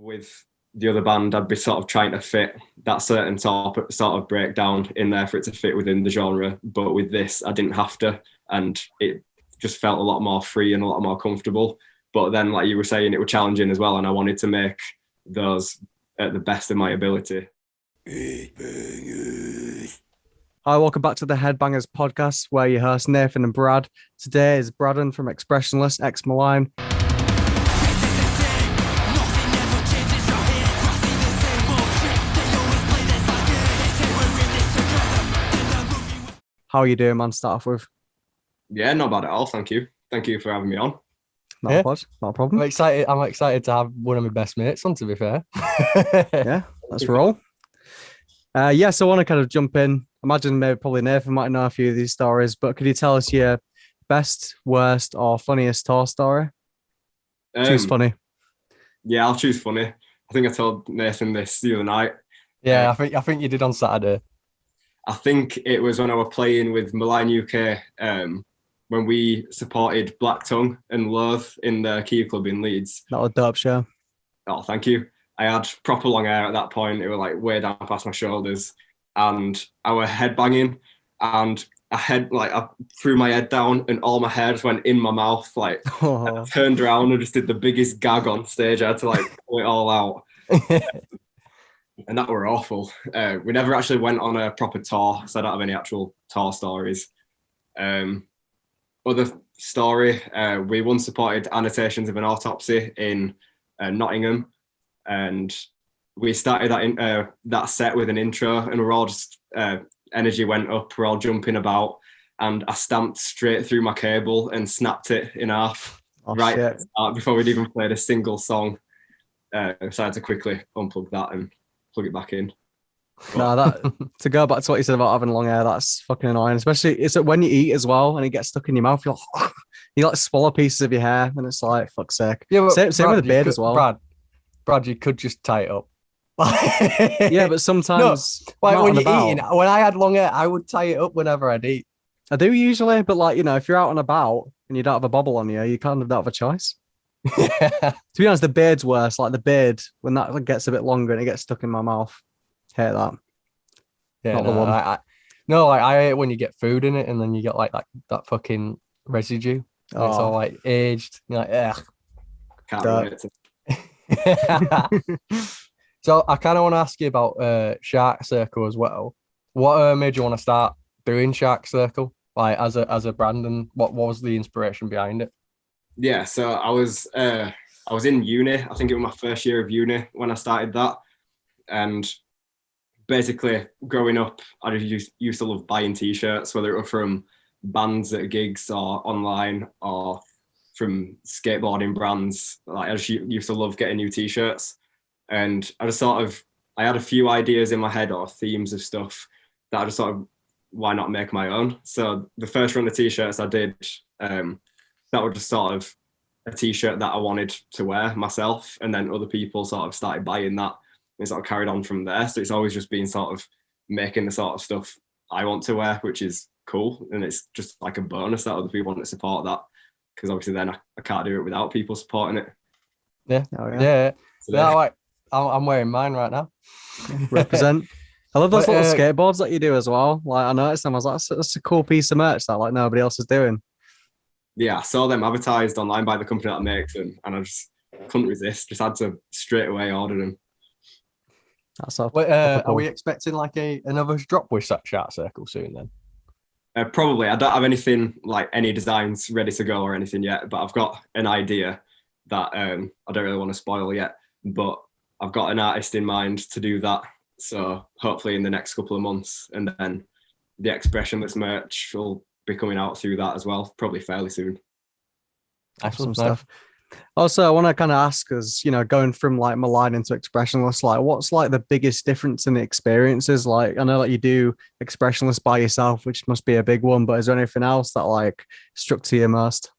with the other band, I'd be sort of trying to fit that certain sort of breakdown in there for it to fit within the genre. But with this, I didn't have to, and it just felt a lot more free and a lot more comfortable. But then, like you were saying, it was challenging as well, and I wanted to make those at the best of my ability. Hi, welcome back to the Headbangers podcast, where your hosts Nathan and Brad. Today is Braddan from Expressionless, Ex-Malign. How are you doing, man? Start off with. Yeah, not bad at all. Thank you. Thank you for having me on. Not a problem. I'm excited to have one of my best mates on, to be fair. Yeah, let's roll. So I want to kind of jump in. Imagine probably Nathan might know a few of these stories, but could you tell us your best, worst, or funniest tour story? Choose funny. Yeah, I'll choose funny. I think I told Nathan this the other night. Yeah, I think you did on Saturday. I think it was when I was playing with Malign UK, when we supported Black Tongue and Loathe in the Key Club in Leeds. That was a dope show. Oh, thank you. I had proper long hair at that point. It was like way down past my shoulders, and I was headbanging, and I threw my head down, and all my hair just went in my mouth. Like, I turned around and just did the biggest gag on stage. I had to pull it all out. And that were awful. We never actually went on a proper tour, so I don't have any actual tour stories. Other story, we once supported Annotations of an Autopsy in Nottingham, and we started that set with an intro, and we're all just energy went up, we're all jumping about, and I stamped straight through my cable and snapped it in half before we'd even played a single song. So I had to quickly unplug that and plug it back in. To go back to what you said about having long hair, that's fucking annoying. Especially it's when you eat as well and it gets stuck in your mouth. You swallow pieces of your hair, and it's like, fuck's sake. Yeah, same with the beard as well. Brad, you could just tie it up. Yeah, but sometimes when you're eating, when I had long hair, I would tie it up whenever I'd eat. I do usually, but if you're out and about and you don't have a bobble on you kind of don't have a choice. To be honest, the beard's worse. Like the beard, when that gets a bit longer and it gets stuck in my mouth, hate that. Yeah, not the one. I hate when you get food in it and then you get that fucking residue. It's all aged. You're ugh. Can't relate to. So I kind of want to ask you about Shark Circle as well. What made you want to start doing Shark Circle, as a brand, and what was the inspiration behind it? Yeah, so I was in uni. I think it was my first year of uni when I started that, and basically growing up, I just used to love buying t-shirts, whether it were from bands at gigs or online or from skateboarding brands. I just used to love getting new t-shirts, and I just I had a few ideas in my head or themes of stuff that I just why not make my own? So the first run of t-shirts I did, that was just a t-shirt that I wanted to wear myself, and then other people started buying that and carried on from there. So it's always just been making the sort of stuff I want to wear, which is cool, and it's just like a bonus that other people want to support that, because obviously then I can't do it without people supporting it. Yeah. So I'm wearing mine right now. Represent. I love those little skateboards that you do as well. I noticed them. I was like, that's a cool piece of merch that nobody else is doing. Yeah, I saw them advertised online by the company that makes them, and I just couldn't resist. Just had to straight away order them. That's all. Are we expecting another drop with Shark Circle soon then? Probably. I don't have anything any designs ready to go or anything yet, but I've got an idea that I don't really want to spoil yet, but I've got an artist in mind to do that. So hopefully in the next couple of months, and then the Expressionless merch will be coming out through that as well, probably fairly soon. Awesome stuff. Also, I want to kind of ask us, going from Malign into Expressionless, what's the biggest difference in the experiences? I know that you do Expressionless by yourself, which must be a big one, but is there anything else that struck to you most?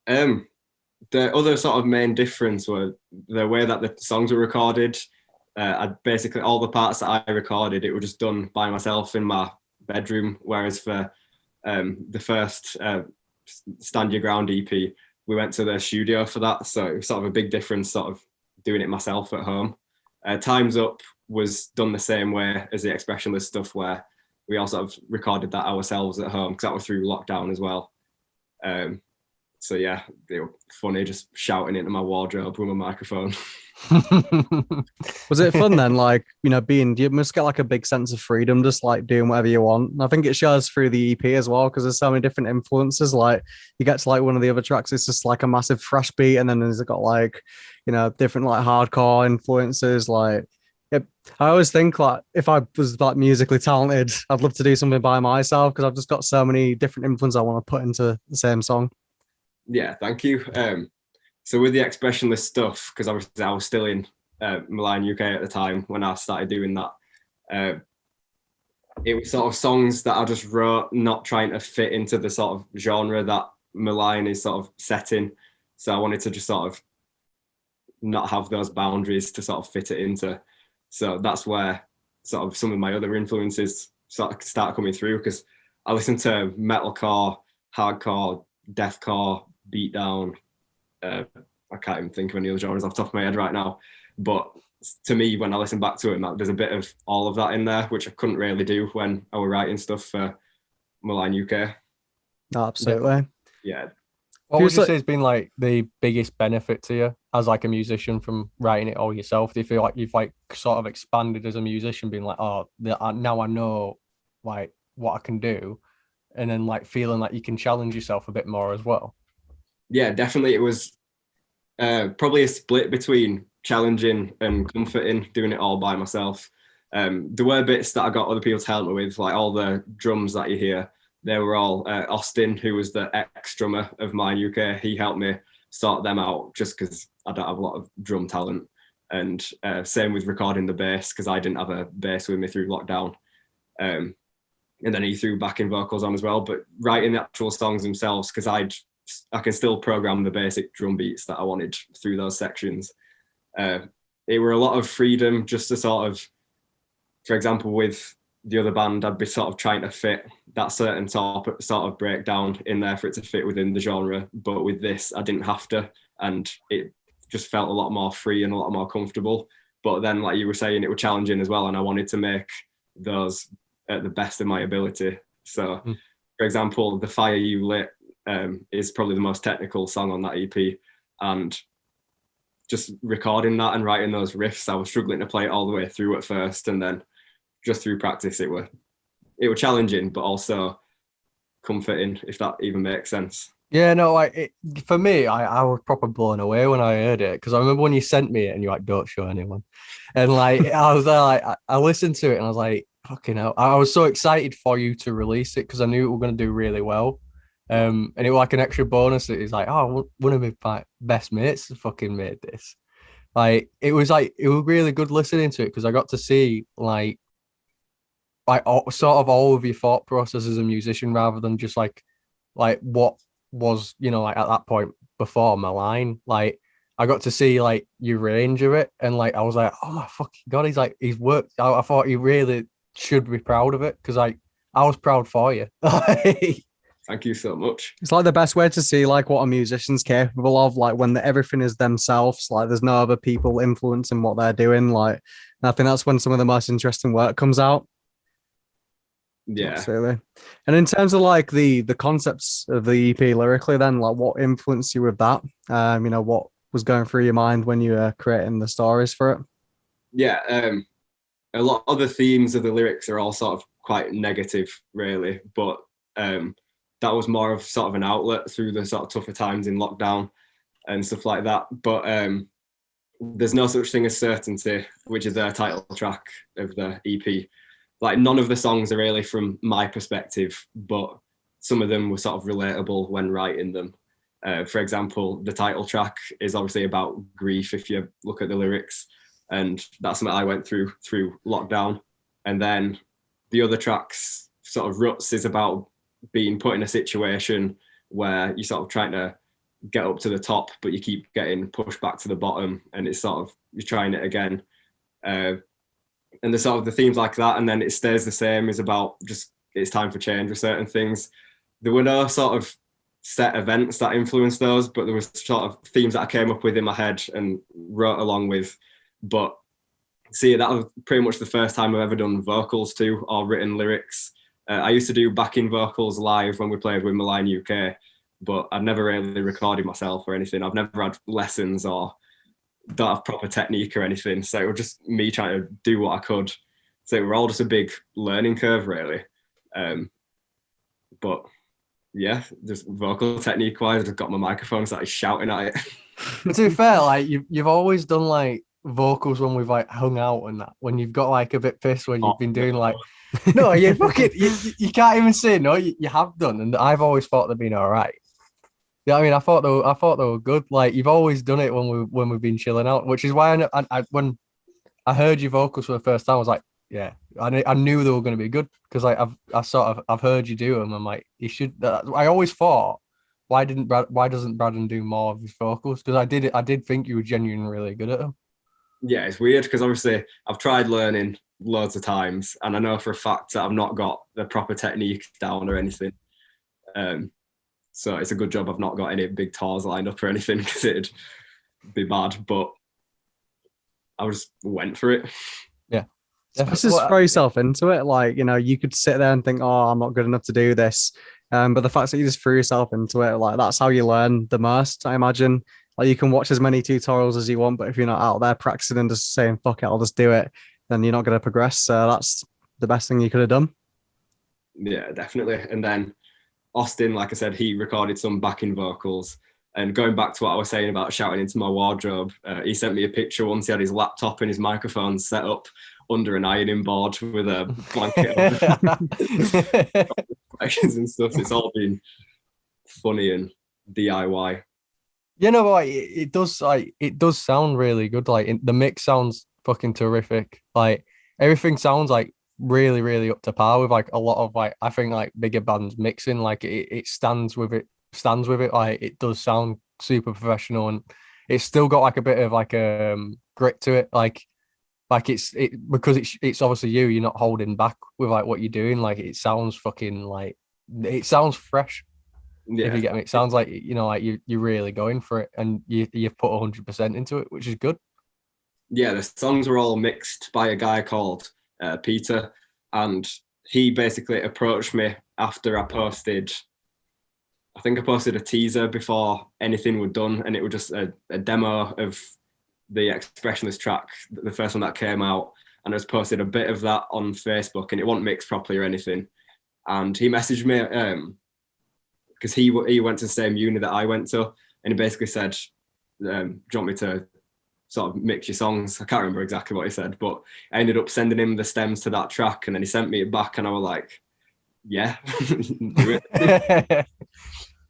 The other main difference were the way that the songs were recorded. Basically all the parts that I recorded, it was just done by myself in my bedroom, whereas for the first Stand Your Ground EP, we went to the studio for that, so it was a big difference doing it myself at home. Time's Up was done the same way as the Expressionless stuff, where we all sort of recorded that ourselves at home, because that was through lockdown as well. So yeah, they were funny, just shouting into my wardrobe with my microphone. Was it fun then? Like, you know, you must get like a big sense of freedom, just like doing whatever you want. And I think it shows through the EP as well, because there's so many different influences. Like, you get to like one of the other tracks, it's just like a massive thrash beat, and then there's got like, you know, different like hardcore influences. Like, I always think like if I was like musically talented, I'd love to do something by myself, because I've just got so many different influences I want to put into the same song. Yeah, thank you. So with the Expressionless stuff, because obviously I was still in Malign UK at the time when I started doing that, it was sort of songs that I just wrote, not trying to fit into the sort of genre that Malign is sort of set in. So I wanted to just sort of not have those boundaries to sort of fit it into. So that's where sort of some of my other influences sort of start coming through, because I listen to metalcore, hardcore, deathcore, beatdown. I can't even think of any other genres off the top of my head right now. But to me, when I listen back to it, there's a bit of all of that in there, which I couldn't really do when I was writing stuff for Malign UK. Absolutely. Yeah. What would you say has been like the biggest benefit to you as like a musician from writing it all yourself? Do you feel like you've like sort of expanded as a musician, being like, oh, now I know like what I can do, and then like feeling like you can challenge yourself a bit more as well? Yeah, definitely. It was probably a split between challenging and comforting, doing it all by myself. There were bits that I got other people to help me with, like all the drums that you hear. They were all Austin, who was the ex-drummer of Mine UK. He helped me sort them out, just because I don't have a lot of drum talent. And same with recording the bass, because I didn't have a bass with me through lockdown. And then he threw backing vocals on as well. But writing the actual songs themselves, because I can still program the basic drum beats that I wanted through those sections. It were a lot of freedom, just to sort of, for example, with the other band, I'd be sort of trying to fit that certain sort of breakdown in there for it to fit within the genre. But with this, I didn't have to, and it just felt a lot more free and a lot more comfortable. But then, like you were saying, it was challenging as well, and I wanted to make those at the best of my ability. So, for example, The Fire You Lit is probably the most technical song on that EP, and just recording that and writing those riffs, I was struggling to play it all the way through at first, and then just through practice, it were challenging, but also comforting, if that even makes sense. Yeah, no, like for me, I was proper blown away when I heard it, because I remember when you sent me it and you're like, don't show anyone. And like, I was there, like, I listened to it and I was like, fucking hell. I was so excited for you to release it, because I knew it were going to do really well. And it was like an extra bonus. It's like, oh, one of my best mates fucking made this. Like, it was really good listening to it, because I got to see like sort of all of your thought process as a musician, rather than just like what was, you know, like at that point before Malign. Like, I got to see like your range of it, and like I was like, oh my fucking god, he's worked. I thought he really should be proud of it, because I was proud for you. Thank you so much. It's like the best way to see like what a musician's capable of, like when everything is themselves, like there's no other people influencing what they're doing. Like, and I think that's when some of the most interesting work comes out. Yeah. Absolutely. And in terms of like the concepts of the EP lyrically, then like what influenced you with that? You know, what was going through your mind when you were creating the stories for it? Yeah, a lot of the themes of the lyrics are all sort of quite negative, really, but that was more of sort of an outlet through the sort of tougher times in lockdown and stuff like that. But There's No Such Thing as Certainty, which is the title track of the EP. Like, none of the songs are really from my perspective, but some of them were sort of relatable when writing them. For example, the title track is obviously about grief, if you look at the lyrics, and that's something I went through lockdown. And then the other tracks, sort of Ruts, is about being put in a situation where you're sort of trying to get up to the top, but you keep getting pushed back to the bottom, and it's sort of, you're trying it again. And the sort of the themes like that, and then It Stays the Same is about just, it's time for change with certain things. There were no sort of set events that influenced those, but there was sort of themes that I came up with in my head and wrote along with. But see, that was pretty much the first time I've ever done vocals too, or written lyrics. I used to do backing vocals live when we played with Malign UK, but I've never really recorded myself or anything. I've never had lessons or don't have proper technique or anything. So it was just me trying to do what I could. So it were all just a big learning curve, really. But yeah, just vocal technique wise, I just got my microphone, started shouting at it. But to be fair, like you've always done like vocals when we've like hung out and that, when you've got like a bit pissed when you've been doing like no, you fucking you can't even say no, you have done, and I've always thought they've been all right. Yeah, I mean, I thought they were good. Like you've always done it when we've been chilling out, which is why I when I heard your vocals for the first time, I was like, yeah, I knew they were going to be good because like I've heard you do them. I'm like, you should. I always thought, why doesn't Braddan do more of his vocals? Because I did think you were genuinely really good at them. Yeah, it's weird because obviously I've tried learning loads of times, and I know for a fact that I've not got the proper technique down or anything. So it's a good job I've not got any big tours lined up or anything because it'd be bad. But I just went for it. Yeah. Just throw yourself into it. Like, you know, you could sit there and think, oh, I'm not good enough to do this. But the fact that you just threw yourself into it, like that's how you learn the most, I imagine. Like you can watch as many tutorials as you want, but if you're not out there practicing and just saying, fuck it, I'll just do it, then you're not going to progress. So that's the best thing you could have done. Yeah, definitely. And then Austin, like I said, he recorded some backing vocals. And going back to what I was saying about shouting into my wardrobe, he sent me a picture once. He had his laptop and his microphone set up under an ironing board with a blanket and stuff. It's all been funny and DIY. You know what? It does sound really good. Like the mix sounds fucking terrific. Like everything sounds like really, really up to par with like a lot of like I think like bigger bands mixing. Like it stands with it. Like it does sound super professional, and it's still got like a bit of like grit to it. Like it's because it's obviously you're not holding back with like what you're doing. Like it sounds fucking like it sounds fresh. Yeah. If you get me, it sounds like, you know, like you're really going for it, and you've put 100% into it, which is good. Yeah, the songs were all mixed by a guy called Peter, and he basically approached me after I posted a teaser before anything was done, and it was just a demo of the Expressionless track, the first one that came out, and I just posted a bit of that on Facebook, and it wasn't mixed properly or anything. And he messaged me because he went to the same uni that I went to, and he basically said, do you want me to sort of mix your songs? I can't remember exactly what he said, but I ended up sending him the stems to that track, and then he sent me it back, and I was like, yeah, do it.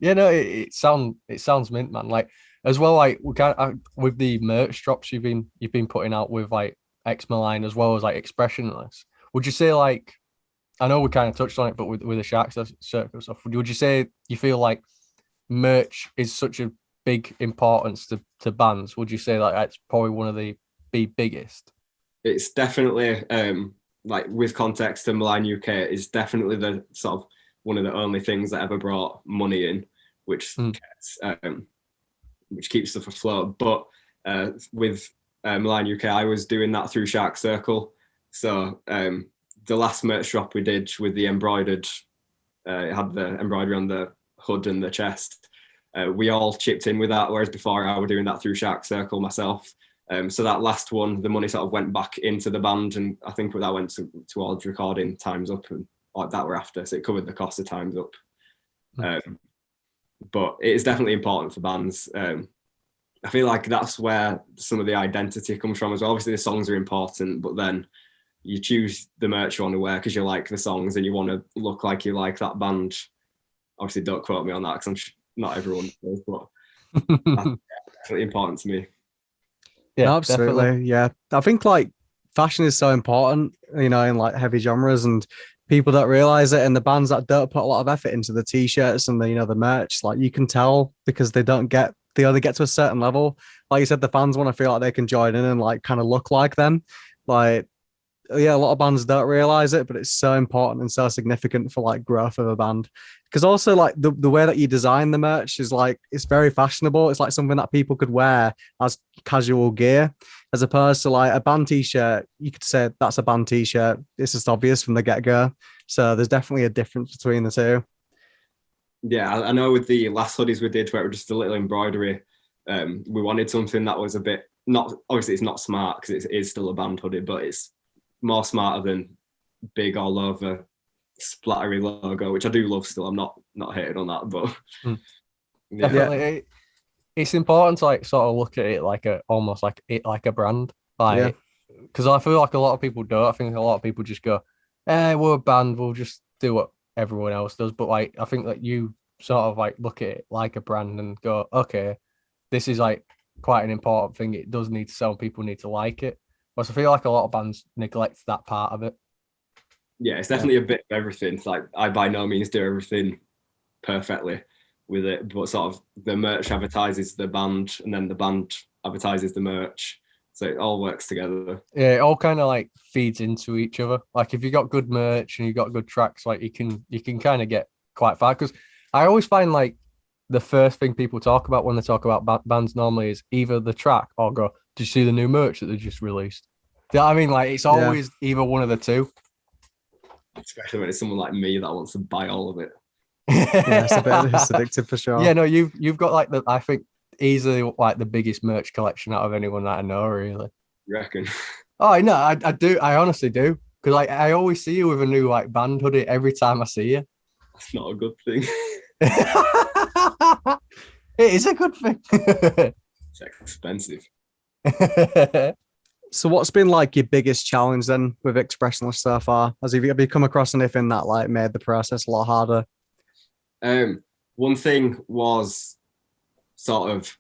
Yeah, no, it sounds mint, man. Like as well, like we can't with the merch drops you've been putting out with like Ex-Malign as well as like Expressionless. Would you say like, I know we kind of touched on it, but with the Shark Circle stuff, would you say you feel like merch is such a big importance to bands? Would you say like that's probably one of the biggest? It's definitely like with context to Malign UK is definitely the sort of one of the only things that ever brought money in, which keeps stuff afloat. But with Malign UK, I was doing that through Shark Circle. So the last merch drop we did with the embroidered, it had the embroidery on the hood and the chest. We all chipped in with that, whereas before I was doing that through Shark Circle myself. So that last one, the money sort of went back into the band, and I think that went towards recording Time's Up and like that were after, so it covered the cost of Time's Up. But it is definitely important for bands. I feel like that's where some of the identity comes from as well. Obviously the songs are important, but then you choose the merch you want to wear because you like the songs and you want to look like you like that band. Obviously don't quote me on that because not everyone does, but that's definitely important to me. Yeah, absolutely. Definitely. Yeah, I think like fashion is so important, you know, in like heavy genres, and people don't realize it. And the bands that don't put a lot of effort into the t-shirts and the, you know, the merch, like you can tell because they only get to a certain level. Like you said, the fans want to feel like they can join in and like kind of look like them. Like yeah, a lot of bands don't realize it, but it's so important and so significant for like growth of a band. Because also like the way that you design the merch is like, it's very fashionable. It's like something that people could wear as casual gear, as opposed to like a band t-shirt. You could say that's a band t-shirt. It's just obvious from the get-go. So there's definitely a difference between the two. Yeah, I know with the last hoodies we did where it was just a little embroidery, we wanted something that was a bit, not, obviously it's not smart because it is still a band hoodie, but it's more smarter than big all over splattery logo, which I do love still. I'm not hating on that, but yeah. Definitely. It's important to like sort of look at it like almost like a brand. Like, because I feel like a lot of people don't. I think a lot of people just go, we're a band, we'll just do what everyone else does. But like, I think that you sort of like look at it like a brand and go, okay, this is like quite an important thing. It does need to sell. People need to like it. But I feel like a lot of bands neglect that part of it. Yeah, it's definitely a bit of everything. It's like I by no means do everything perfectly with it, but sort of the merch advertises the band and then the band advertises the merch. So it all works together. Yeah, it all kind of like feeds into each other. Like if you got good merch and you got good tracks, like you can kind of get quite far. Because I always find like the first thing people talk about when they talk about bands normally is either the track or go, "Did you see the new merch that they just released?" Do you know what I mean? Like it's always either one of the two. Especially when it's someone like me that wants to buy all of it. Yeah, it's addictive for sure. Yeah, no, you've got like I think easily like the biggest merch collection out of anyone that I know, really. You reckon? Oh no, I do. I honestly do. Because like I always see you with a new like band hoodie every time I see you. That's not a good thing. It is a good thing. It's expensive. So what's been like your biggest challenge then with Expressionless so far? Have you come across anything that like made the process a lot harder? One thing was sort of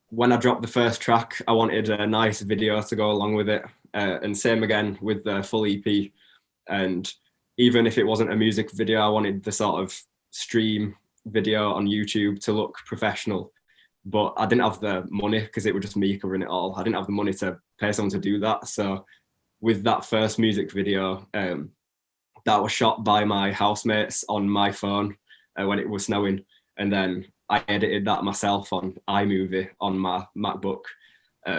when I dropped the first track, I wanted a nice video to go along with it. And same again with the full EP. And even if it wasn't a music video, I wanted the sort of stream video on YouTube to look professional. But I didn't have the money because it was just me covering it all. I didn't have the money to pay someone to do that. So with that first music video, that was shot by my housemates on my phone when it was snowing. And then I edited that myself on iMovie on my MacBook.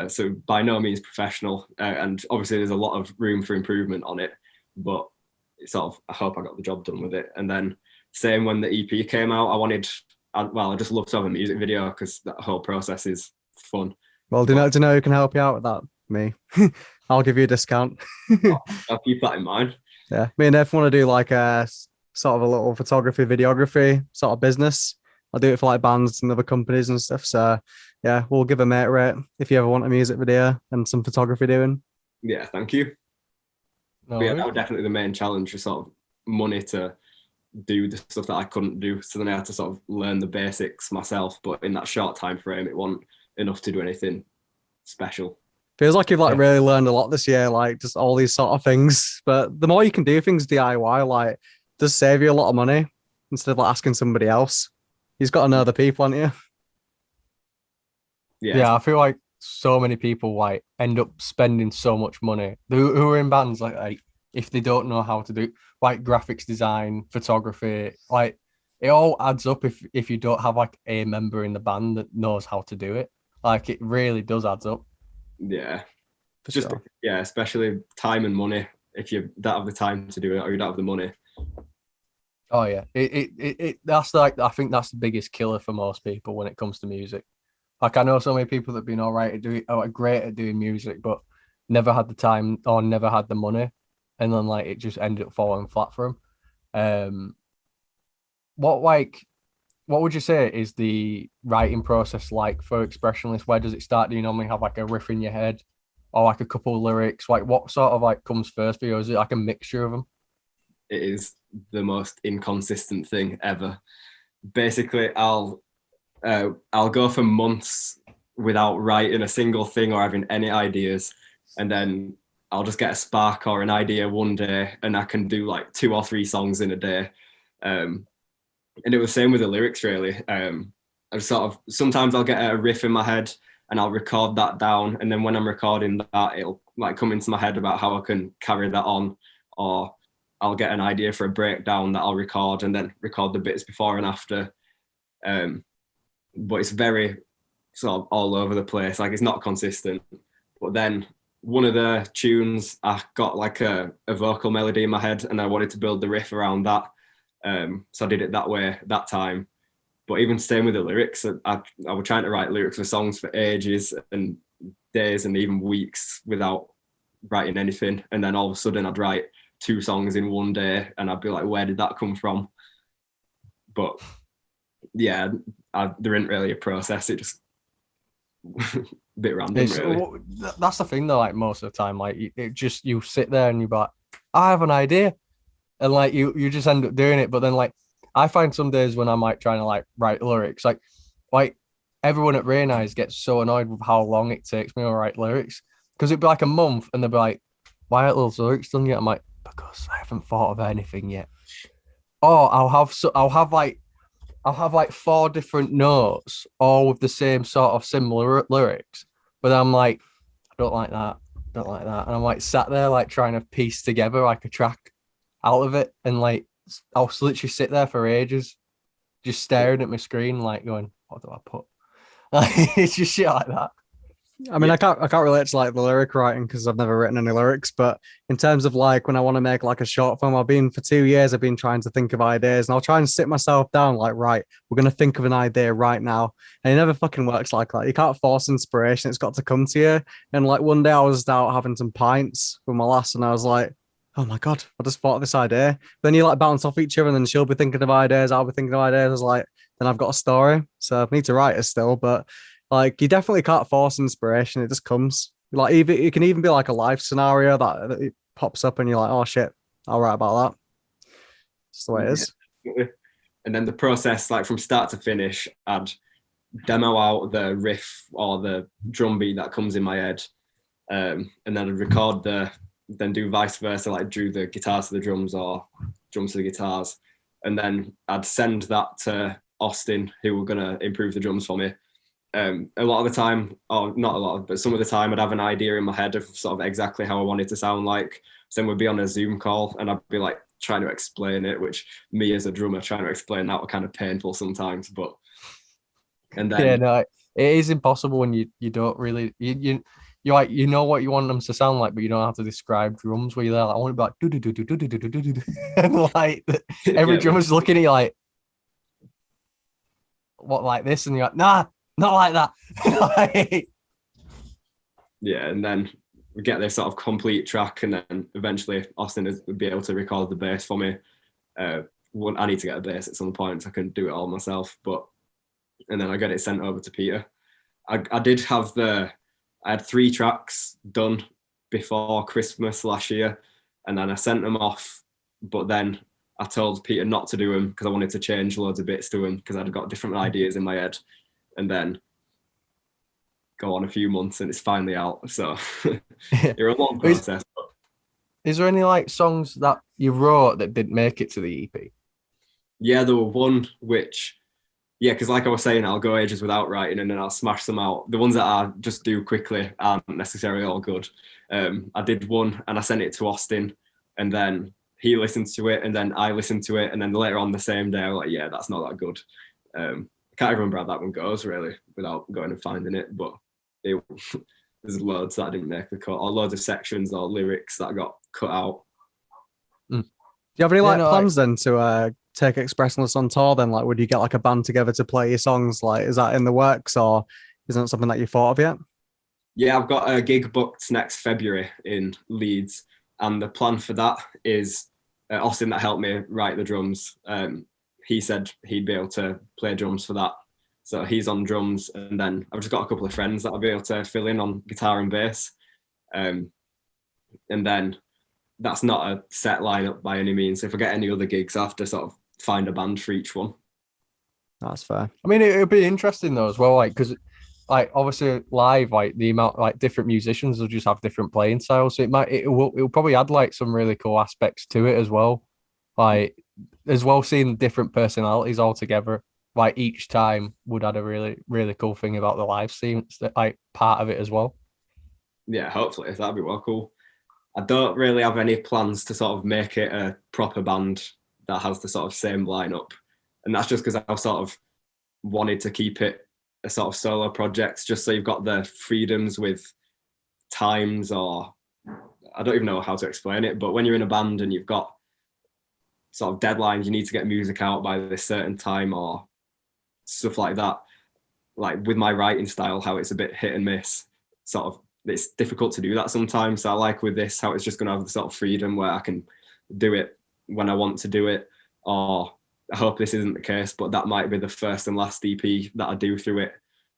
So by no means professional. And obviously there's a lot of room for improvement on it, but it's sort of, I hope I got the job done with it. And then same when the EP came out, I just love to have a music video because that whole process is fun. Well, do you know who can help you out with that? Me. I'll give you a discount. I'll keep that in mind. Yeah, me and Ev want to do like a sort of a little photography, videography sort of business. I'll do it for like bands and other companies and stuff. So yeah, we'll give a mate rate if you ever want a music video and some photography doing. Yeah, thank you. No, yeah, that was definitely the main challenge, was sort of money to do the stuff that I couldn't do. So then I had to sort of learn the basics myself. But in that short time frame, it wasn't enough to do anything special. Feels like you've like really learned a lot this year, like just all these sort of things. But the more you can do things DIY, like does save you a lot of money instead of like asking somebody else. You've got to know the people, haven't you? Yeah, I feel like so many people like end up spending so much money who are in bands like if they don't know how to do like graphics design, photography, like it all adds up if you don't have like a member in the band that knows how to do it. Like it really does add up. Yeah. For Just sure. Yeah, especially time and money. If you don't have the time to do it or you don't have the money. Oh yeah. It that's like, I think that's the biggest killer for most people when it comes to music. Like I know so many people that have been all right at doing, great at doing music, but never had the time or never had the money, and then like it just ended up falling flat for them. What would you say is the writing process like for Expressionless? Where does it start? Do you normally have like a riff in your head, or like a couple of lyrics? Like what sort of like comes first for you? Or is it like a mixture of them? It is the most inconsistent thing ever. Basically, I'll go for months without writing a single thing or having any ideas, and then I'll just get a spark or an idea one day, and I can do like 2 or 3 songs in a day. And it was the same with the lyrics, really. I sort of sometimes I'll get a riff in my head, and I'll record that down. And then when I'm recording that, it'll like come into my head about how I can carry that on, or I'll get an idea for a breakdown that I'll record and then record the bits before and after. But it's very sort of all over the place. Like, it's not consistent. But then one of the tunes, I got like a vocal melody in my head, and I wanted to build the riff around that. So I did it that way that time. But even staying with the lyrics, I was trying to write lyrics for songs for ages and days and even weeks without writing anything. And then all of a sudden I'd write 2 songs in one day, and I'd be like, where did that come from? But yeah, there isn't really a process. It just a bit random, really. That's the thing though, like most of the time, like you sit there and you're like, I have an idea, and like you just end up doing it. But then like I find some days when I'm like trying to like write lyrics, like everyone at Rain Eyes gets so annoyed with how long it takes me to write lyrics, because it'd be like a month and they'll be like, why aren't those lyrics done yet? I'm like, because I haven't thought of anything yet. Or I'll have like 4 different notes, all with the same sort of similar lyrics. But I'm like, I don't like that. And I'm like sat there like trying to piece together like a track out of it. And like, I'll literally sit there for ages, just staring at my screen, like going, what do I put? Like, it's just shit like that. I mean, I can't relate to like the lyric writing because I've never written any lyrics. But in terms of like when I want to make like a short film, for 2 years I've been trying to think of ideas, and I'll try and sit myself down like, right, we're gonna think of an idea right now, and it never fucking works like that. You can't force inspiration; it's got to come to you. And like one day I was out having some pints with my lass, and I was like, oh my god, I just thought of this idea. Then you like bounce off each other, and then she'll be thinking of ideas, I'll be thinking of ideas. I was like, then I've got a story, so I need to write it still, but. Like, you definitely can't force inspiration. It just comes. Like, even it can even be like a life scenario that it pops up and you're like, oh shit, I'll write about that. That's the way it is. And then the process, like from start to finish, I'd demo out the riff or the drum beat that comes in my head. And then I'd record then do vice versa, like do the guitars to the drums or drums to the guitars. And then I'd send that to Austin, who were going to improve the drums for me. A lot of the time, or not a lot, but some of the time I'd have an idea in my head of sort of exactly how I want it to sound like. So then we'd be on a Zoom call and I'd be like trying to explain it, which me as a drummer trying to explain that were kind of painful sometimes. But and then yeah, no, it is impossible when you don't really you like, you know what you want them to sound like, but you don't have to describe drums. Where you're there, like, I want to be like do do do do do do do do do, and like every drummer's looking at you like, what, like this, and you're like, nah. Not like that. Yeah, and then we get this sort of complete track, and then eventually Austin would be able to record the bass for me. I need to get a bass at some point so I can do it all myself. And then I get it sent over to Peter. I had 3 tracks done before Christmas last year, and then I sent them off. But then I told Peter not to do them because I wanted to change loads of bits to them because I'd got different ideas in my head. And then go on a few months and it's finally out. So you're a long process. Is there any like songs that you wrote that didn't make it to the EP? Yeah, there were one which, because like I was saying, I'll go ages without writing and then I'll smash them out. The ones that I just do quickly aren't necessarily all good. I did one and I sent it to Austin, and then he listened to it, and then I listened to it, and then later on the same day I was like, yeah, that's not that good. I can't remember how that one goes really without going and finding it, but there's loads that didn't make the cut, or loads of sections or lyrics that got cut out. Do you have any plans then to take Expressionless on tour then? Like, would you get like a band together to play your songs? Like, is that in the works, or isn't it something that you thought of yet? Yeah, I've got a gig booked next February in Leeds, and the plan for that is Austin that helped me write the drums. He said he'd be able to play drums for that. So he's on drums, and then I've just got a couple of friends that I'll be able to fill in on guitar and bass. And then that's not a set lineup by any means. So if I get any other gigs, I have to sort of find a band for each one. That's fair. I mean, it'll be interesting though as well, like, because like obviously live, like the amount, like different musicians will just have different playing styles. So it'll probably add like some really cool aspects to it as well. Like, as well, seeing different personalities all together like each time would add a really, really cool thing about the live scene, like part of it as well. Yeah, hopefully that'd be well cool. I don't really have any plans to sort of make it a proper band that has the sort of same lineup, and that's just because I've sort of wanted to keep it a sort of solo project, just so you've got the freedoms with times, or I don't even know how to explain it, but when you're in a band and you've got sort of deadlines, you need to get music out by this certain time or stuff like that. Like with my writing style, how it's a bit hit and miss, sort of it's difficult to do that sometimes. So I like with this how it's just going to have the sort of freedom where I can do it when I want to do it, or I hope this isn't the case, but that might be the first and last EP that I do through it,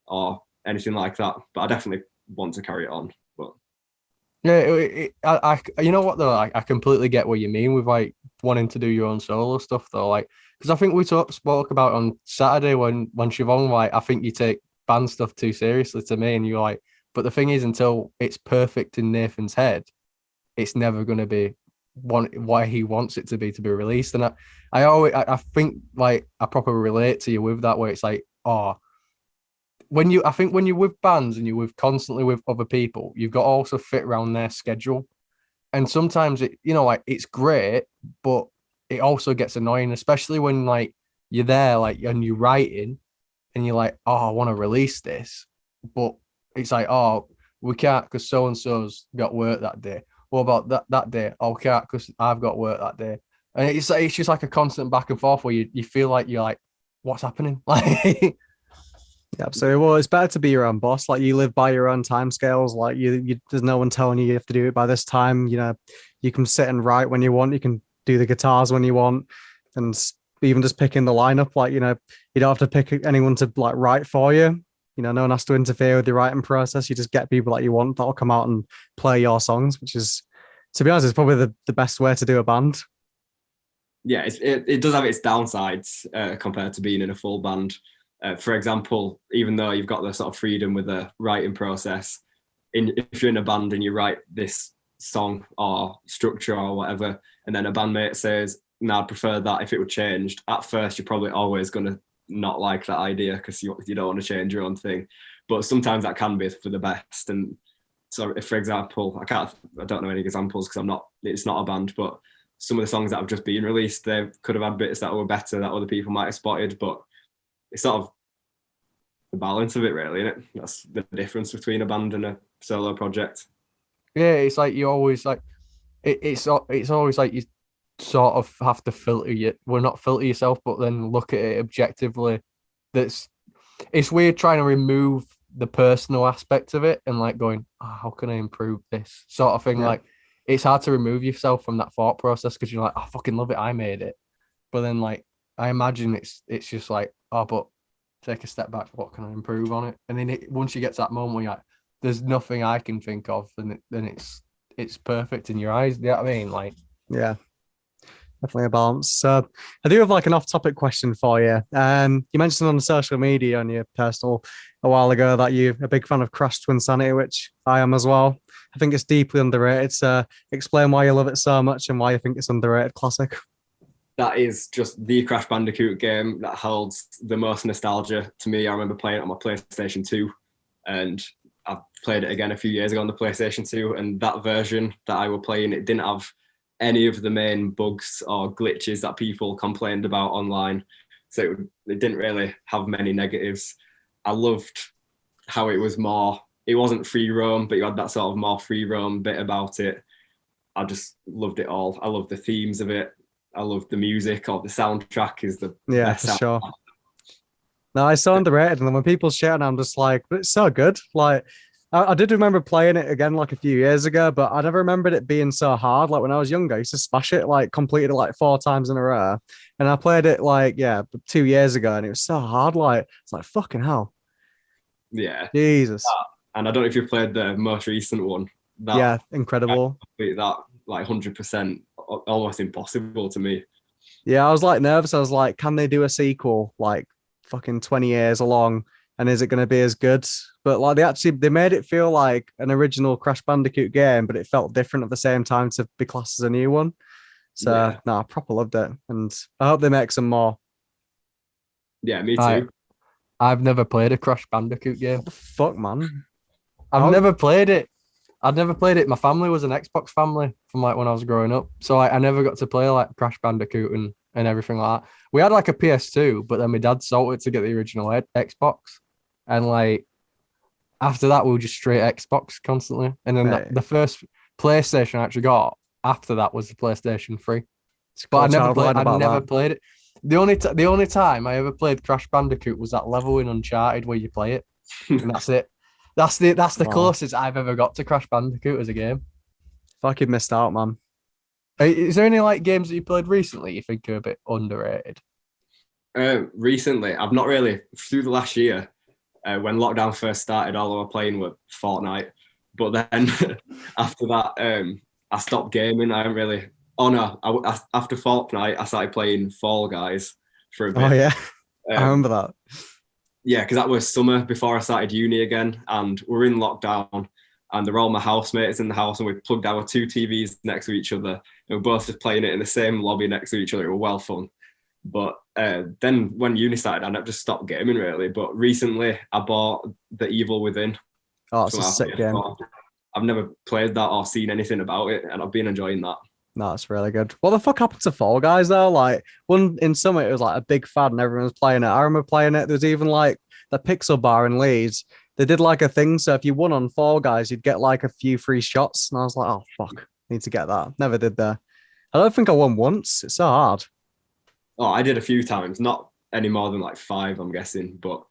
or anything like that. But I definitely want to carry it on. But yeah, I you know what though, I completely get what you mean with like wanting to do your own solo stuff though, like because I think we spoke about on Saturday when Siobhan, like I think you take band stuff too seriously to me, and you're like, but the thing is, until it's perfect in Nathan's head, it's never going to be why he wants it to be released. And I think like I probably relate to you with that, where it's like, oh, I think when you're with bands and you're with constantly with other people, you've got to also fit around their schedule. And sometimes it, like it's great, but it also gets annoying, especially when like you're there, like, and you're writing and you're like, oh, I want to release this, but it's like, oh, we can't because so and so's got work that day. What about that day? Oh, we can't because I've got work that day. And it's just like a constant back and forth where you feel like you're like, what's happening? Like, yeah, absolutely. Well, it's better to be your own boss. Like you live by your own timescales. Like you, there's no one telling you have to do it by this time. You can sit and write when you want. You can do the guitars when you want, and even just picking the lineup. Like you don't have to pick anyone to like write for you. No one has to interfere with the writing process. You just get people that you want that'll come out and play your songs, which is, to be honest, is probably the best way to do a band. Yeah, it does have its downsides compared to being in a full band. For example, even though you've got the sort of freedom with the writing process, if you're in a band and you write this song or structure or whatever, and then a bandmate says, no, I'd prefer that if it were changed, at first you're probably always going to not like that idea because you don't want to change your own thing. But sometimes that can be for the best. And so if, for example, I don't know any examples because it's not a band, but some of the songs that have just been released, they could have had bits that were better that other people might have spotted, but it's sort of the balance of it really, isn't it? That's the difference between a band and a solo project. Yeah, it's like you always like it's always like you sort of have to not filter yourself, but then look at it objectively. It's weird trying to remove the personal aspect of it and like going, oh, how can I improve this sort of thing? Yeah. Like it's hard to remove yourself from that thought process because you're like, I fucking love it, I made it. But then like I imagine it's just like, oh, but take a step back, what can I improve on it? And then once you get to that moment where you're like, there's nothing I can think of, then it's perfect in your eyes. You know what I mean? Like, yeah, definitely a balance. So I do have like an off-topic question for you. You mentioned on social media on your personal a while ago that you're a big fan of Crash Twinsanity, which I am as well. I think it's deeply underrated. So explain why you love it so much and why you think it's underrated classic. That is just the Crash Bandicoot game that holds the most nostalgia to me. I remember playing it on my PlayStation 2, and I played it again a few years ago on the PlayStation 2, and that version that I was playing, it didn't have any of the main bugs or glitches that people complained about online. So it didn't really have many negatives. I loved how it wasn't free roam, but you had that sort of more free roam bit about it. I just loved it all. I love the themes of it. I love the music, or the soundtrack is the best. For sure. No, it's so underrated. And then when people share it, I'm just like, but it's so good. Like, I did remember playing it again like a few years ago, but I never remembered it being so hard. Like when I was younger, I used to smash it, like completed it like 4 times in a row. And I played it like, 2 years ago, and it was so hard. Like, it's like, fucking hell. Yeah. Jesus. And I don't know if you've played the most recent one. Incredible. That like 100%, almost impossible to me. Yeah, I was like nervous. I was like, can they do a sequel like fucking 20 years along? And is it going to be as good? But like they made it feel like an original Crash Bandicoot game, but it felt different at the same time to be classed as a new one. So I proper loved it. And I hope they make some more. Yeah, me too. I've never played a Crash Bandicoot game. What the fuck, man? I've never played it. I'd never played it. My family was an Xbox family from like when I was growing up, so I never got to play like Crash Bandicoot and everything like that. We had like a PS2, but then my dad sold it to get the original Xbox, and like after that we were just straight Xbox constantly. And then the first PlayStation I actually got after that was the PlayStation 3. But I never played it. The only time I ever played Crash Bandicoot was that level in Uncharted where you play it, and that's it. That's the closest I've ever got to Crash Bandicoot as a game. Fucking missed out, man. Is there any like games that you played recently you think are a bit underrated? Recently, I've not really through the last year. When lockdown first started, all I was playing were Fortnite. But then after that, I stopped gaming. I haven't really. Oh no! After Fortnite, I started playing Fall Guys for a bit. Oh yeah, I remember that. Yeah, because that was summer before I started uni again, and we're in lockdown, and they're all my housemates in the house, and we plugged our 2 TVs next to each other, and we're both just playing it in the same lobby next to each other. It was well fun. But then when uni started, I never just stopped gaming really. But recently, I bought The Evil Within. Oh, it's a sick game. I've never played that or seen anything about it, and I've been enjoying that. No, it's really good. What the fuck happened to Fall Guys though? Like one in summer, it was like a big fad and everyone was playing it. I remember playing it. There's even like the Pixel Bar in Leeds. They did like a thing. So if you won on Fall Guys, you'd get like a few free shots. And I was like, oh fuck, need to get that. Never did that. I don't think I won once. It's so hard. Oh, I did a few times, not any more than like 5, I'm guessing. But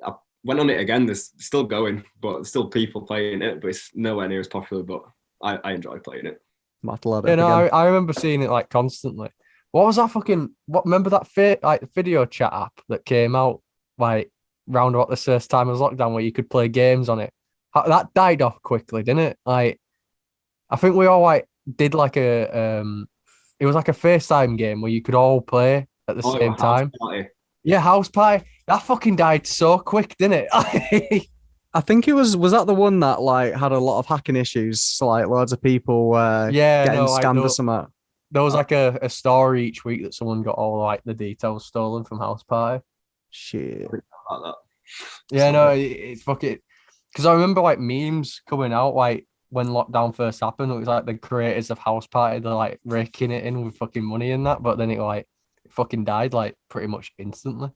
I went on it again. There's still going, but there's still people playing it, but it's nowhere near as popular. But I enjoy playing it. I remember seeing it like constantly. What was that fucking? Remember that like video chat app that came out like round about the first time of lockdown where you could play games on it? That died off quickly, didn't it? Like, I think we all like did like a it was like a FaceTime game where you could all play at the same time. Yeah, House Party. That fucking died so quick, didn't it? I think it was that the one that like had a lot of hacking issues, so like loads of people getting scammed or something. There was like a story each week that someone got all like the details stolen from House Party. Shit. Like that. Yeah, no, it's fucking. Because I remember like memes coming out like when lockdown first happened. It was like the creators of House Party, they're like raking it in with fucking money and that, but then it fucking died like pretty much instantly.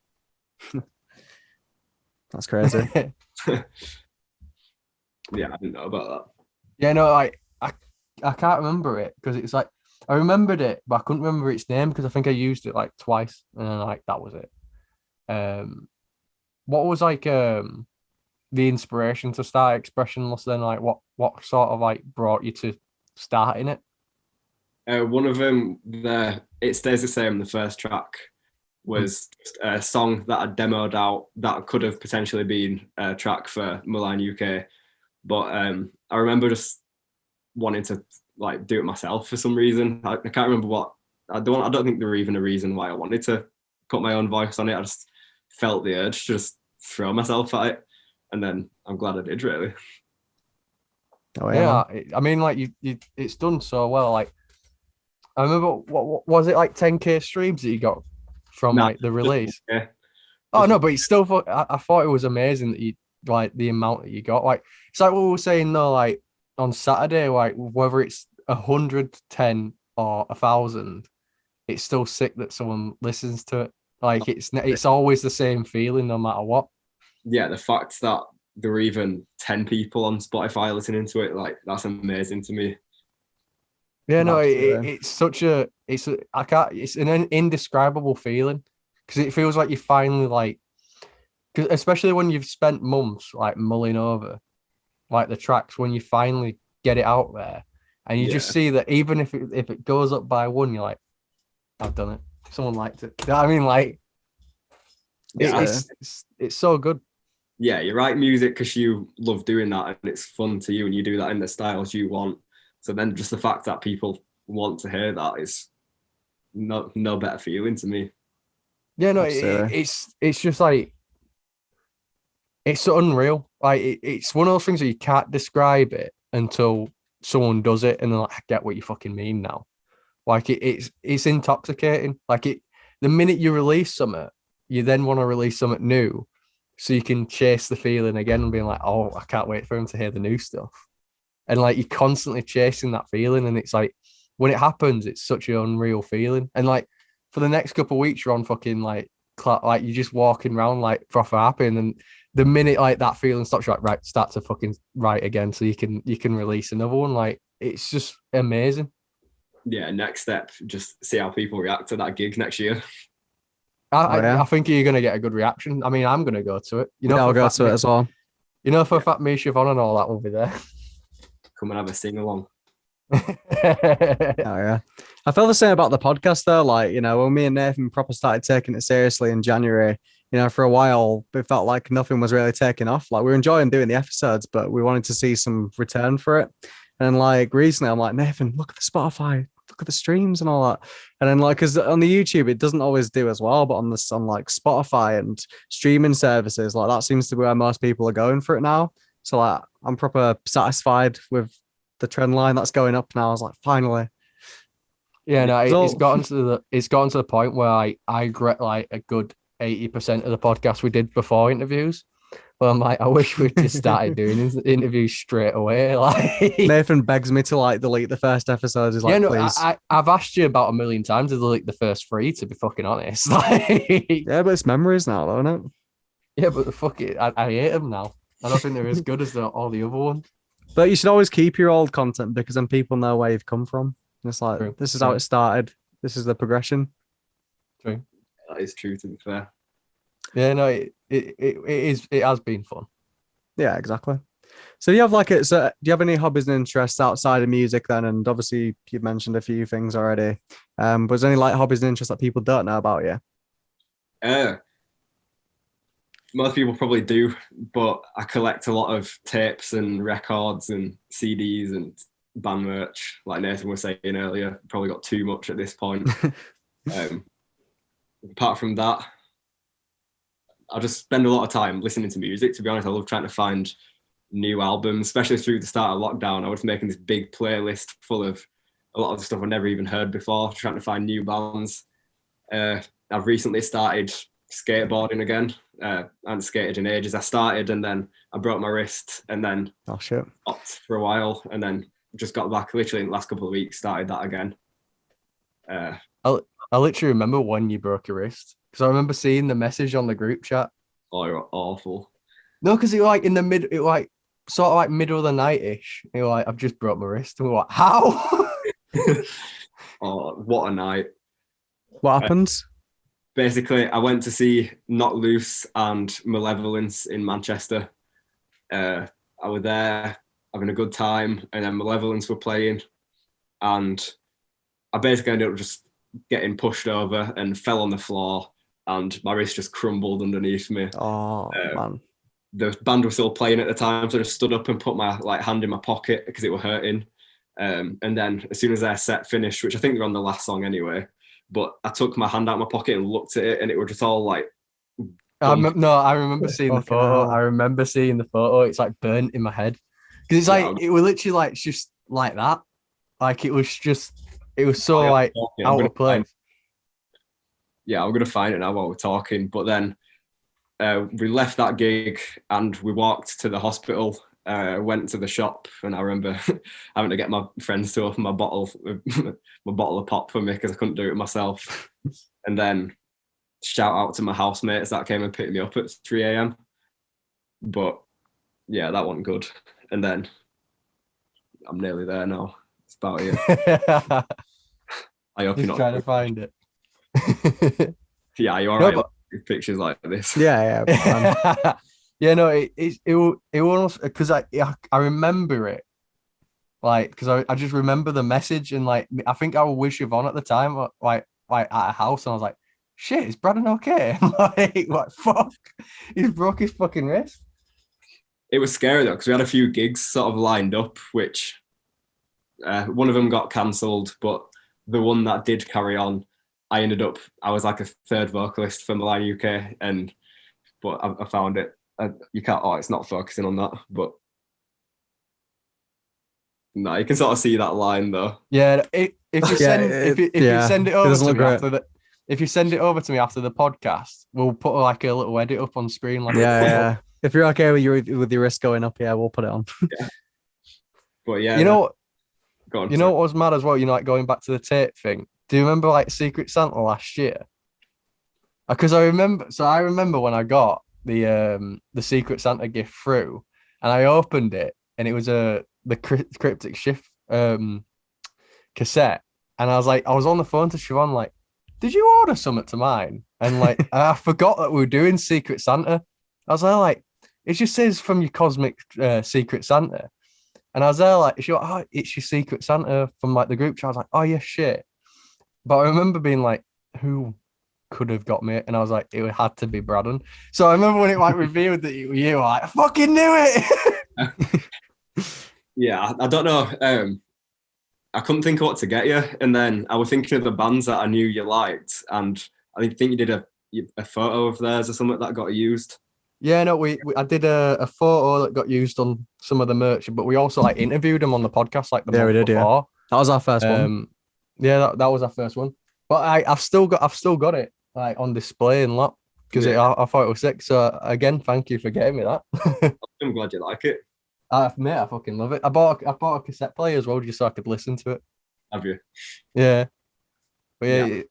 That's crazy. Yeah, I didn't know about that. Yeah, no, I can't remember it because it's like I remembered it, but I couldn't remember its name because I think I used it like twice, and then like that was it. What was like the inspiration to start Expressionless then? Like what sort of like brought you to starting it? One of them, It Stays the Same, the first track, was a song that I demoed out that could have potentially been a track for Malign UK. But I remember just wanting to like do it myself for some reason. I can't remember what. I don't think there were even a reason why I wanted to put my own voice on it. I just felt the urge to just throw myself at it, and then I'm glad I did. Really. Oh yeah. I mean, like you, it's done so well. Like I remember, what was it like 10K streams that you got from like the release? Yeah. Oh no, but it's still. I thought it was amazing that you like the amount that you got. Like it's like what we were saying though. Like on Saturday, like whether it's 110 or 1,000, it's still sick that someone listens to it. Like it's always the same feeling no matter what. Yeah, the fact that there were even 10 people on Spotify listening to it, like that's amazing to me. Yeah, no, it's an indescribable feeling because it feels like you finally like, cause especially when you've spent months like mulling over like the tracks, when you finally get it out there and you just see that even if it goes up by 1, you're like, I've done it. Someone liked it. You know what I mean, like, it's so good. Yeah, you write music because you love doing that and it's fun to you and you do that in the styles you want. So then just the fact that people want to hear that is no better feeling to me. Yeah, no, it's just like, it's so unreal. Like it's one of those things that you can't describe it until someone does it and they're like, I get what you fucking mean now. Like it's intoxicating. Like the minute you release something you then want to release something new, so you can chase the feeling again and being like, oh, I can't wait for him to hear the new stuff. And like you're constantly chasing that feeling, and it's like when it happens, it's such an unreal feeling. And like for the next couple of weeks, you're on fucking like you're just walking around like proper happy, and then the minute like that feeling stops, you're like, right, start to fucking write again, so you can release another one. Like it's just amazing. Yeah, next step, just see how people react to that gig next year. I think you're gonna get a good reaction. I mean, I'm gonna go to it. You know, I'll go to it as well. You know, for a fact, me, Siobhan, and all that will be there. Come and have a sing along. Oh yeah, I feel the same about the podcast though. Like, you know, when me and Nathan proper started taking it seriously in January, you know, for a while it felt like nothing was really taking off. Like we were enjoying doing the episodes, but we wanted to see some return for it. And like recently, I'm like, Nathan, look at the Spotify, look at the streams and all that. And then like, because on the YouTube it doesn't always do as well, but on like Spotify and streaming services, like that seems to be where most people are going for it now. So like, I'm proper satisfied with the trend line that's going up now. I was like, finally. Yeah, no, it's gotten to the point where I regret like a good 80% of the podcast we did before interviews. But I'm like, I wish we'd just started doing interviews straight away. Like Nathan begs me to like delete the first episodes. He's like, yeah, no, please. I've asked you about 1,000,000 times to delete the first 3, to be fucking honest. Like, yeah, but it's memories now, though, isn't it? Yeah, but fuck it, I hate them now. I don't think they're as good as all the other ones. But you should always keep your old content because then people know where you've come from. And it's like, This is how it started. This is the progression. True. That is true, to be fair. Yeah, no, it has been fun. Yeah, exactly. So do you have any hobbies and interests outside of music then? And obviously you've mentioned a few things already. Was there any like hobbies and interests that people don't know about you? Most people probably do, but I collect a lot of tapes and records and CDs and band merch. Like Nathan was saying earlier, probably got too much at this point. Apart from that, I just spend a lot of time listening to music. To be honest, I love trying to find new albums, especially through the start of lockdown. I was making this big playlist full of a lot of the stuff I've never even heard before, trying to find new bands. I've recently started skateboarding again. I hadn't skated in ages. I started and then I broke my wrist and then stopped for a while and then just got back literally in the last couple of weeks, started that again. I literally remember when you broke your wrist because I remember seeing the message on the group chat. Oh, you're awful. No, because it was like in the mid, it like sort of like middle of the night-ish. It was like, I've just broke my wrist. And we're like, how? Oh, what a night. What happens? Basically, I went to see Not Loose and Malevolence in Manchester. I was there having a good time, and then Malevolence were playing, and I basically ended up just getting pushed over and fell on the floor, and my wrist just crumbled underneath me. Oh, man. The band was still playing at the time, so I just stood up and put my hand in my pocket because it was hurting. And then as soon as their set finished, which I think they're on the last song anyway, but I took my hand out of my pocket and looked at it, and it was just all like. I remember seeing the photo. I remember seeing the photo. It's like burnt in my head because it's like it was literally like just like that. Like it was so like out of place. Yeah, I'm gonna find it now while we're talking. But then we left that gig and we walked to the hospital. Went to the shop, and I remember having to get my friends to open my bottle of pop for me because I couldn't do it myself. And then shout out to my housemates that came and picked me up at 3 a.m. But yeah, that wasn't good. And then I'm nearly there now. It's about it. I hope you're not trying to find it. Yeah, you're alright with pictures like this. Yeah. Yeah, no, it was because I remember it, like because I just remember the message and like I think I was with Siobhan at the time, like at a house, and I was like, shit, is Braddan okay? like fuck, he's broke his fucking wrist. It was scary though because we had a few gigs sort of lined up, which one of them got cancelled, but the one that did carry on, I was like a third vocalist for Malign UK, but I found it. You can't. Oh, it's not focusing on that, but no, you can sort of see that line though. Yeah, if you send it over to me if you send it over to me after the podcast, we'll put like a little edit up on screen. Like Yeah. If you're okay with your wrist going up, yeah, we'll put it on. Yeah. But yeah, you know, go on, you know what was mad as well? You know, like going back to the tape thing. Do you remember like Secret Santa last year? Because I remember when I got the Secret Santa gift through, and I opened it, and it was the Cryptic Shift cassette, and I was on the phone to Siobhan like, did you order something to mine? And like I forgot that we were doing Secret Santa. I was there like, it just says from your cosmic Secret Santa, and I was there like, it's your Secret Santa from like the group chat. I was like, oh yeah, shit. But I remember being like, who could have got me? And I was like, it had to be Braddan. So I remember when it like revealed that you were like, I fucking knew it. Yeah, I don't know. I couldn't think of what to get you, and then I was thinking of the bands that I knew you liked, and I think you did a photo of theirs or something that got used. Yeah, no, I did a photo that got used on some of the merch, but we also like interviewed them on the podcast like the month before. Yeah. That was our first one. Yeah, that was our first one. But I've still got it like on display and lot because I thought it was sick. So again, thank you for getting me that. I'm glad you like it. Mate, I fucking love it. I bought a cassette player as well just so I could listen to it. Have you? Yeah. But yeah,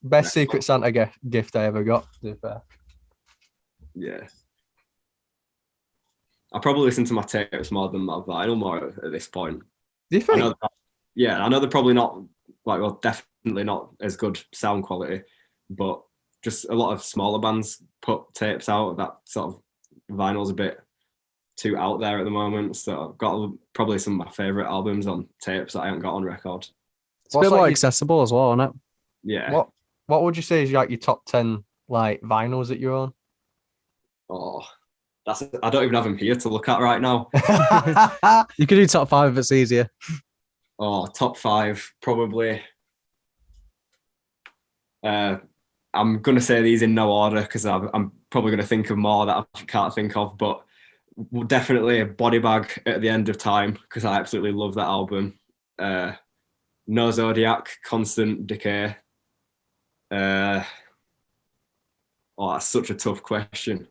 best Secret Santa gift I ever got, to be fair. Yeah. I probably listen to my tapes more than my vinyl more at this point. Do you think? I know they're probably not definitely not as good sound quality, but just a lot of smaller bands put tapes out. That sort of vinyl's a bit too out there at the moment. So I've got probably some of my favourite albums on tapes that I haven't got on record. It's a bit more accessible as well, isn't it? Yeah. What would you say is like your top 10 like vinyls that you own? Oh, I don't even have them here to look at right now. You could do top 5 if it's easier. Oh, top 5 probably. I'm gonna say these in no order because I'm probably gonna think of more that I can't think of, but definitely a Body Bag at the End of Time because I absolutely love that album. No Zodiac, Constant Decay. Oh, that's such a tough question.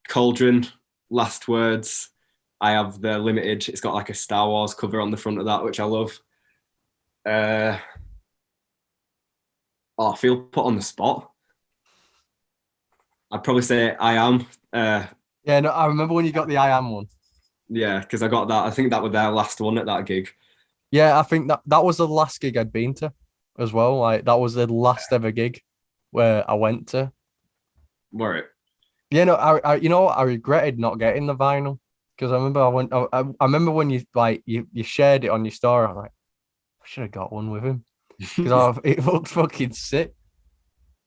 Cauldron, Last Words. I have the limited. It's got like a Star Wars cover on the front of that, which I love. I feel put on the spot. I'd probably say I Am. Yeah, no, I remember when you got the I Am one. Yeah, because I got that. I think that was their last one at that gig. Yeah, I think that was the last gig I'd been to as well. Like that was the last ever gig where I went to. Were it? Yeah, no, I regretted not getting the vinyl because I remember I remember when you like you shared it on your story. I'm like, I should have got one with him because it looked fucking sick.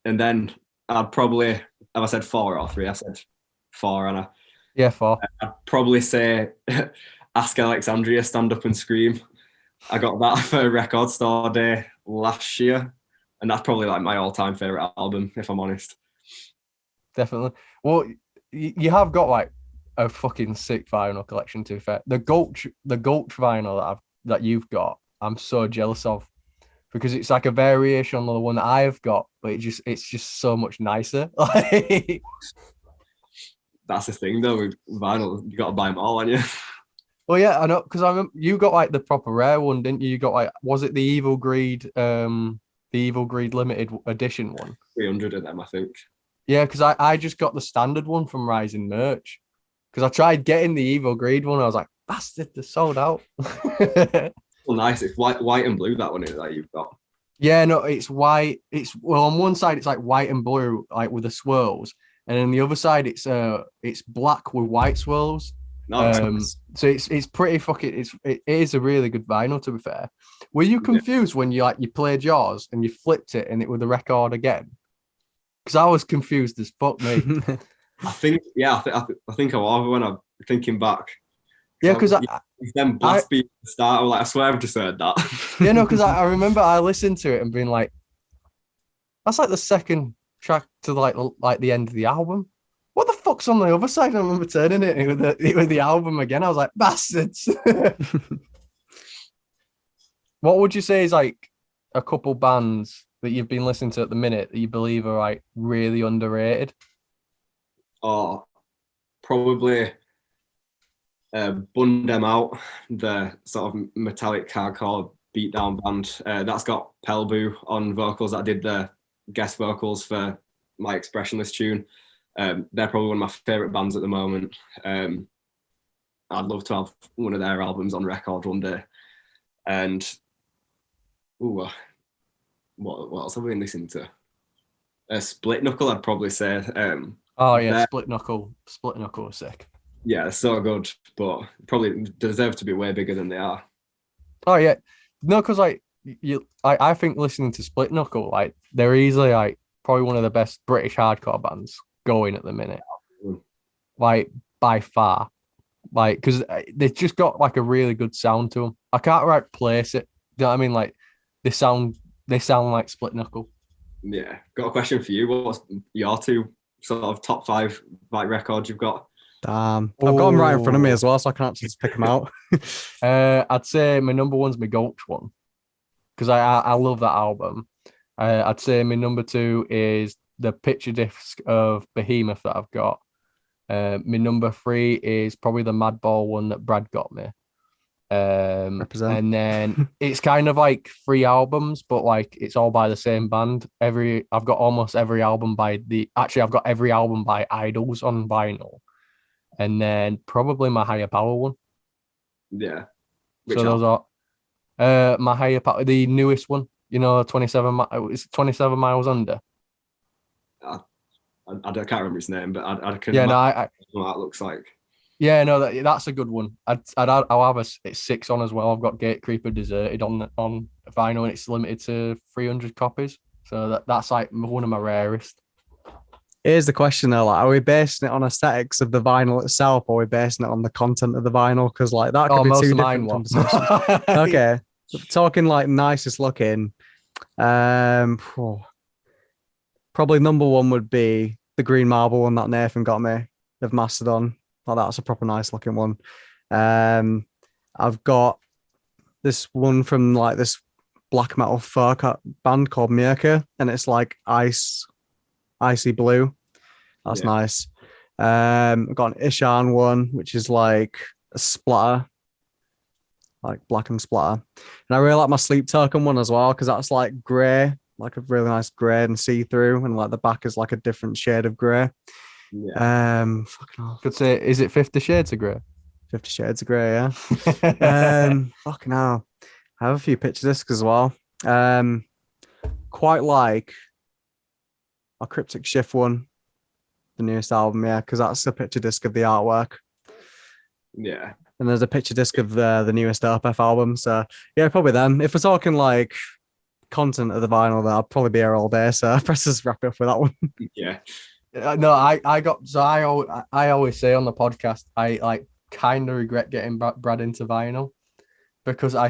And then I'd probably, have I said 4 or 3? I said 4, and 4. I'd probably say Ask Alexandria, Stand Up and Scream. I got that for Record Store Day last year, and that's probably like my all-time favorite album, if I'm honest. Definitely. Well, you have got like a fucking sick vinyl collection. To be fair, the Gulch vinyl that you've got, I'm so jealous of because it's like a variation on the one that I've got, but it's just so much nicer. That's the thing though with vinyl, you got to buy them all, haven't you? Well, yeah, I know because I remember you got like the proper rare one, didn't you? You got like, was it the Evil Greed limited edition one? 300 of them, I think. Yeah, because I just got the standard one from Rising Merch because I tried getting the Evil Greed one. I was like, bastard, they're sold out. Well, nice. It's white and blue, that one is that you've got. Yeah, no, it's white. Well, on one side it's like white and blue, like with the swirls, and on the other side it's black with white swirls. Nice. So it's pretty fucking. It is a really good vinyl, to be fair. Were you confused when you played yours and you flipped it and it was the record again? Because I was confused as fuck, mate. I think I was when I'm thinking back. Yeah, because them blast beats at the start. I'm like, I swear I've just heard that. Yeah, no, because I remember I listened to it and being like, that's like the second track to like the end of the album. What the fuck's on the other side? I remember turning it and it was the album again. I was like, bastards. What would you say is like a couple bands that you've been listening to at the minute that you believe are like really underrated? Or probably Bun Them Out, the sort of metallic hardcore beatdown band. That's got Pelbu on vocals. That did the guest vocals for my Expressionless tune. They're probably one of my favourite bands at the moment. I'd love to have one of their albums on record one day. And what else have we been listening to? Split Knuckle, I'd probably say. Split Knuckle is sick. Yeah, they're so good, but probably deserve to be way bigger than they are. Oh yeah, no, because like I think listening to Split Knuckle, like they're easily like probably one of the best British hardcore bands going at the minute, like by far, like because they've just got like a really good sound to them. I can't place it. Do you know what I mean? Like they sound like Split Knuckle. Yeah, got a question for you. What's your two sort of top 5 like records you've got? I've got them right in front of me as well, so I can actually just pick them out. I'd say my number one's my Gulch one because I love that album. I'd say my number 2 is the picture disc of Behemoth that I've got. My number 3 is probably the Madball one that Brad got me. And then it's kind of like 3 albums, but like it's all by the same band. I've got almost every album I've got every album by Idols on vinyl. And then probably my Higher Power one. Yeah. Which so those are my Higher Power, the newest one. 27 miles under. I can't remember his name, but I can. Yeah, what that looks like. Yeah, no, that's a good one. I'll have it's 6 on as well. I've got Gatecreeper Deserted on vinyl, and it's limited to 300 copies. So that's like one of my rarest. Here's the question though: like, are we basing it on aesthetics of the vinyl itself, or are we basing it on the content of the vinyl? Because like that could be two different conversations. Okay, talking like nicest looking. Probably number 1 would be the green marble one that Nathan got me of Mastodon. Oh, that's a proper nice looking one. I've got this one from like this black metal folk band called Mirka, and it's like icy blue. That's nice. I've got an Ishan one, which is like a splatter, like black and splatter. And I really like my Sleep Token one as well, because that's like grey, like a really nice grey and see-through, and like the back is like a different shade of grey. Yeah. Fucking hell. Could say, is it 50 Shades of Grey? 50 Shades of Grey, yeah. Fucking hell. I have a few picture discs as well. Quite like our Cryptic Shift one, the newest album, yeah, because that's a picture disc of the artwork. Yeah. And there's a picture disc of the newest RPF album. So yeah, probably them. If we're talking like content of the vinyl, then I'll probably be here all day. So let's just wrap it up with that one. Yeah. No, I always say on the podcast, I like kind of regret getting Brad into vinyl because I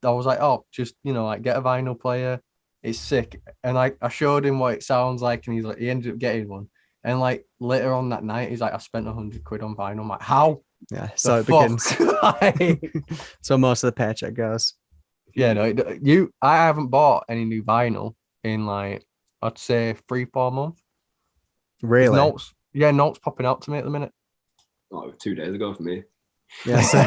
was like, oh, just like get a vinyl player, it's sick, and I showed him what it sounds like, and he ended up getting one, and like later on that night he's like, I spent £100 on vinyl. I'm like, how? Yeah, so it begins. So most of the paycheck goes. Yeah, no, I haven't bought any new vinyl in like I'd say 3-4 months. Really? Notes popping out to me at the minute. Oh, 2 days ago for me. Yeah. So,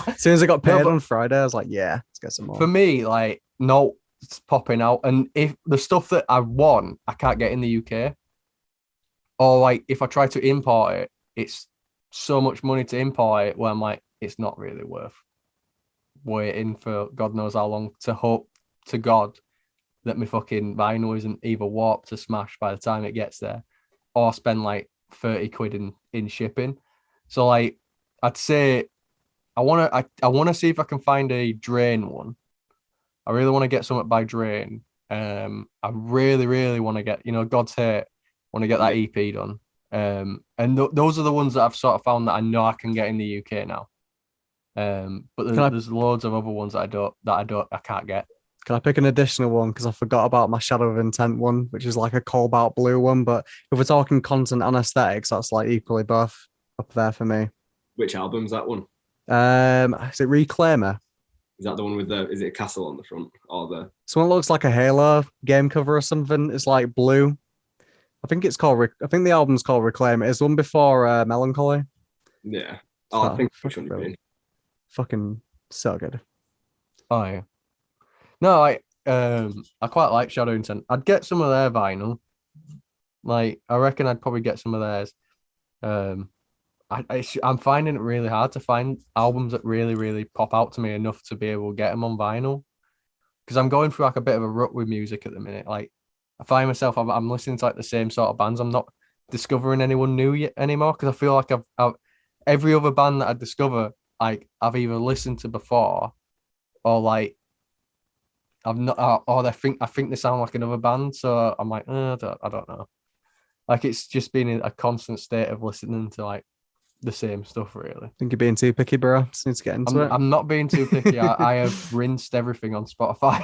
as soon as I got paid on Friday, I was like, yeah, let's get some more. For me, like notes popping out, and if the stuff that I want, I can't get in the UK, or like if I try to import it, it's so much money to import it where I'm like, it's not really worth waiting for God knows how long to hope to God that my fucking vinyl isn't either warped to smash by the time it gets there, or spend like 30 quid in shipping. So like I'd say I wanna see if I can find a Drain one. I really want to get something by Drain. I really, really want to get, God's Hate, want to get that EP done. And those are the ones that I've sort of found that I know I can get in the UK now. But there's loads of other ones that I can't get. Can I pick an additional one? Because I forgot about my Shadow of Intent one, which is like a cobalt blue one. But if we're talking content and aesthetics, that's like equally both up there for me. Which album's that one? Is it Reclaimer? Is that the one with is it a castle on the front or the? Someone looks like a Halo game cover or something. It's like blue. I think it's called. I think the album's called Reclaim. It's the one before Melancholy. Yeah. Oh, I think which one you mean. Fucking so good. Oh yeah. No, I quite like Shadow Intent. I'd get some of their vinyl. Like, I reckon I'd probably get some of theirs. I'm finding it really hard to find albums that really, really pop out to me enough to be able to get them on vinyl. Because I'm going through like a bit of a rut with music at the minute. Like, I find myself I'm listening to like the same sort of bands. I'm not discovering anyone new yet anymore because I feel like I've every other band that I discover, like I've either listened to before, or like I've not, or I think they sound like another band. So I'm like, I don't know. Like, it's just been a constant state of listening to like the same stuff, really. I think you're being too picky, bro. Just need to get into it. I'm not being too picky. I have rinsed everything on Spotify.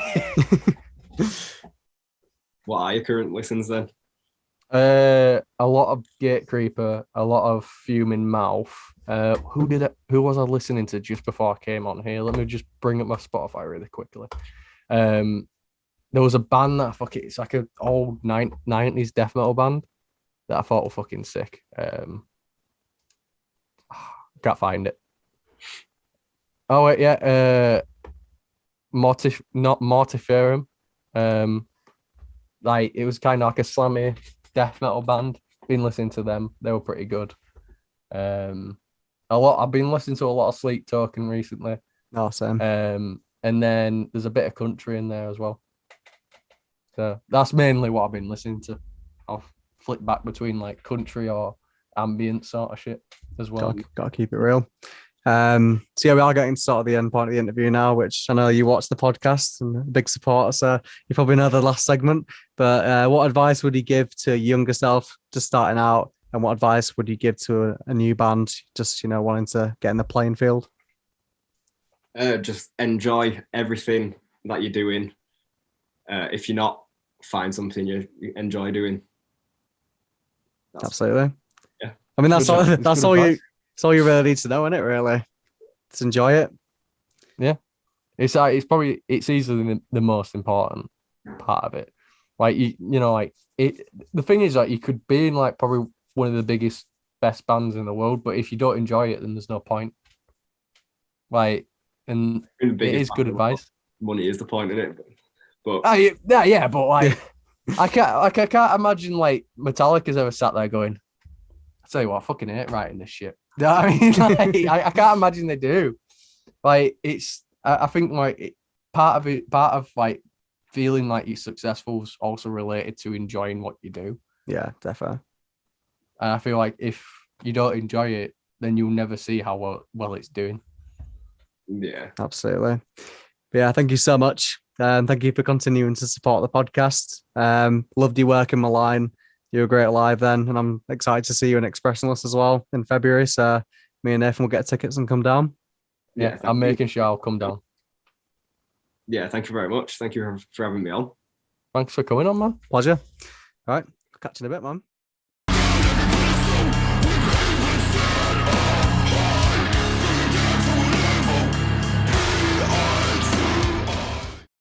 What are your current listens then? A lot of Gatecreeper, a lot of Fuming Mouth. Who was I listening to just before I came on here? Let me just bring up my Spotify really quickly. There was a band that it's like an old 90s death metal band that I thought were fucking sick. Can't find it. Oh wait, yeah. Mortiferum. Like, it was kind of like a slammy death metal band. Been listening to them. They were pretty good. I've been listening to a lot of Sleep Token recently. Awesome. And then there's a bit of country in there as well. So that's mainly what I've been listening to. I'll flick back between like country or ambient sort of shit as well. Gotta keep it real. So yeah, we are getting to sort of the end point of the interview now, which I know you watch the podcast and a big supporter, so you probably know the last segment. But what advice would you give to younger self just starting out, and what advice would you give to a new band just wanting to get in the playing field? Just enjoy everything that you're doing. If you're not, find something you enjoy doing. Absolutely. Yeah. I mean, that's all you really need to know, isn't it? Really, just enjoy it. Yeah, it's easily the most important part of it. Like, the thing is, like, you could be in like probably one of the biggest, best bands in the world, but if you don't enjoy it, then there's no point. Like, and it is good advice. Money is the point in it, but yeah, but like, I can't imagine like Metallica's ever sat there going, I tell you what, I fucking hate writing this shit. I mean, like, I can't imagine they do. Like, I think like part of like feeling like you're successful is also related to enjoying what you do. Yeah, definitely. And I feel like if you don't enjoy it, then you'll never see how well it's doing. Yeah, absolutely. But yeah, thank you so much. And thank you for continuing to support the podcast. Loved your work in Malign. You were great live then, and I'm excited to see you in Expressionless as well in February. So me and Nathan will get tickets and come down. Yeah, I'm making sure I'll come down. Yeah, thank you very much. Thank you for having me on. Thanks for coming on, man. Pleasure. All right, catch you in a bit, man.